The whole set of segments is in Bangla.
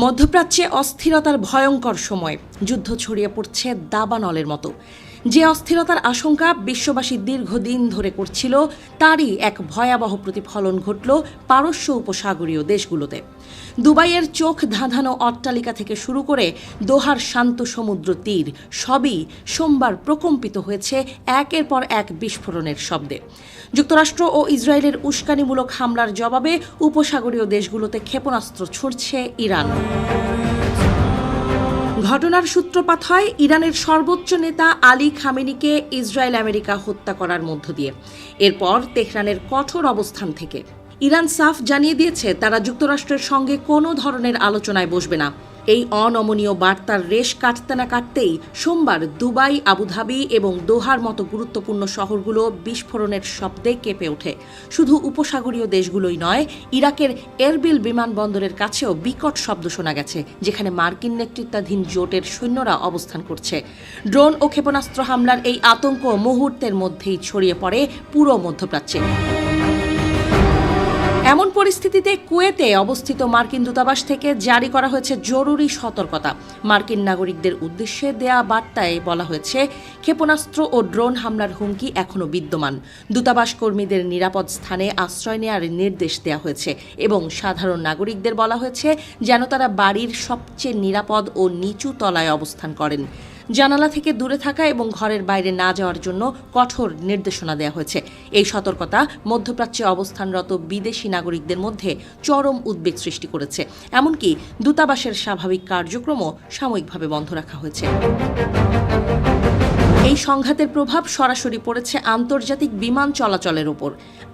মধ্যপ্রাচ্যে অস্থিরতার ভয়ঙ্কর সময় যুদ্ধ ছড়িয়ে পড়ছে দাবানলের মতো। যে অস্থিরতার আশঙ্কা বিশ্ববাসী দীর্ঘদিন ধরে করছিল, তারই এক ভয়াবহ প্রতিফলন ঘটল পারস্য উপসাগরীয় দেশগুলোতে। দুবাইয়ের চোখ ধাঁধানো অট্টালিকা থেকে শুরু করে দোহার শান্ত সমুদ্র তীর সবই সোমবার প্রকম্পিত হয়েছে একের পর এক বিস্ফোরণের শব্দে। যুক্তরাষ্ট্র ও ইসরায়েলের উস্কানিমূলক হামলার জবাবে উপসাগরীয় দেশগুলোতে ক্ষেপণাস্ত্র ছুড়ছে ইরান। ঘটনার সূত্রপাত হয় ইরানের সর্বোচ্চ নেতা আলী খামেনিকে ইসরায়েল আমেরিকা হত্যা করার মধ্য দিয়ে। এরপর তেহরানের কঠোর অবস্থান থেকে ইরান সাফ জানিয়ে দিয়েছে তারা যুক্তরাষ্ট্রের সঙ্গে কোনো ধরনের আলোচনায় বসবে না। এই অনমনীয় বার্তার রেশ কাটতে না কাটতেই সোমবার দুবাই, আবুধাবি এবং দোহার মতো গুরুত্বপূর্ণ শহরগুলো বিস্ফোরণের শব্দে কেঁপে ওঠে। শুধু উপসাগরীয় দেশগুলোই নয়, ইরাকের এরবিল বিমানবন্দরের কাছেও বিকট শব্দ শোনা গেছে, যেখানে মার্কিন নেতৃত্বাধীন জোটের সৈন্যরা অবস্থান করছে। ড্রোন ও ক্ষেপণাস্ত্র হামলার এই আতঙ্ক মুহূর্তের মধ্যেই ছড়িয়ে পড়ে পুরো মধ্যপ্রাচ্যে। এমন পরিস্থিতিতে কুয়েতে অবস্থিত মার্কিন দূতাবাস থেকে জারি করা হয়েছে জরুরি সতর্কতা। মার্কিন নাগরিকদের উদ্দেশ্যে দেয়া বার্তায় বলা হয়েছে, ক্ষেপণাস্ত্র ও ড্রোন হামলার হুমকি এখনও বিদ্যমান। দূতাবাস কর্মীদের নিরাপদ স্থানে আশ্রয় নেওয়ার নির্দেশ দেওয়া হয়েছে এবং সাধারণ নাগরিকদের বলা হয়েছে যেন তারা বাড়ির সবচেয়ে নিরাপদ ও নিচু তলায় অবস্থান করেন। জানালা থেকে দূরে থাকা এবং ঘরের বাইরে না যাওয়ার জন্য কঠোর নির্দেশনা দেওয়া হয়েছে। এই সতর্কতা মধ্যপ্রাচ্যে অবস্থানরত বিদেশি নাগরিকদের মধ্যে চরম উদ্বেগ সৃষ্টি করেছে। এমনকি দূতাবাসের স্বাভাবিক কার্যক্রমও সাময়িকভাবে বন্ধ রাখা হয়েছে। এই সংঘাতের প্রভাব সরাসরি পড়েছে আন্তর্জাতিক বিমান চলাচলের ওপর।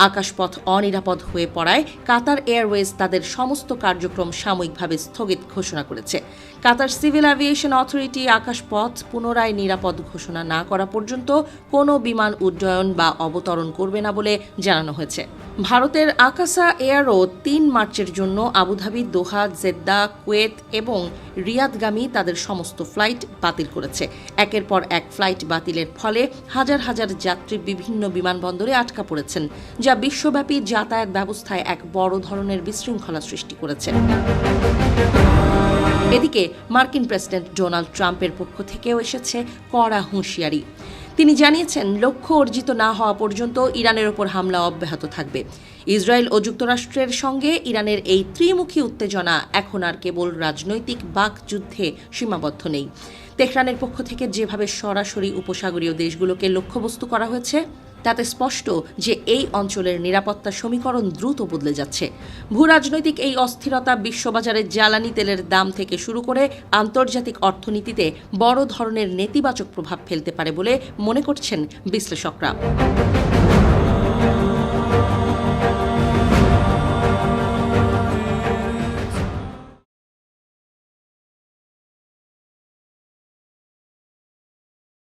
আকাশপথ অনিরাপদ হয়ে পড়ায় কাতার এয়ারওয়েজ তাদের সমস্ত কার্যক্রম সাময়িকভাবে স্থগিত ঘোষণা করেছে। কাতার সিভিল অ্যাভিয়েশন অথরিটি আকাশপথ পুনরায় নিরাপদ ঘোষণা না করা পর্যন্ত কোনো বিমান উড্ডয়ন বা অবতরণ করবে না বলে জানানো হয়েছে। ভারতের আকাশা এয়ারও ৩ মার্চের জন্য আবুধাবি, দোহা, জেদ্দা, কুয়েত এবং রিয়াদগামী তাদের সমস্ত ফ্লাইট বাতিল করেছে। একের পর এক ফ্লাইট বাতিলের ফলে হাজার হাজার যাত্রী বিভিন্ন বিমানবন্দরে আটকা পড়েছেন, যা বিশ্বব্যাপী যাতায়াত ব্যবস্থায় এক বড় ধরনের বিশৃঙ্খলা সৃষ্টি করেছে। এদিকে মার্কিন প্রেসিডেন্ট ডোনাল্ড ট্রাম্পের পক্ষ থেকেও এসেছে কড়া হুঁশিয়ারি। তিনি জানিয়েছেন, লক্ষ্য অর্জিত না হওয়া পর্যন্ত ইরানের ওপর হামলা অব্যাহত থাকবে। ইসরায়েল ও যুক্তরাষ্ট্রের সঙ্গে ইরানের এই ত্রিমুখী উত্তেজনা এখন আর কেবল রাজনৈতিক বাকযুদ্ধে সীমাবদ্ধ নেই। তেহরানের পক্ষ থেকে যেভাবে সরাসরি উপসাগরীয় দেশগুলোকে লক্ষ্যবস্তু করা হয়েছে, তাতে স্পষ্ট যে এই অঞ্চলের নিরাপত্তা সমীকরণ দ্রুত বদলে যাচ্ছে। ভূরাজনৈতিক এই অস্থিরতা বিশ্ববাজারে জ্বালানি তেলের দাম থেকে শুরু করে আন্তর্জাতিক অর্থনীতিতে বড় ধরনের নেতিবাচক প্রভাব ফেলতে পারে বলে মনে করছেন বিশ্লেষকরা।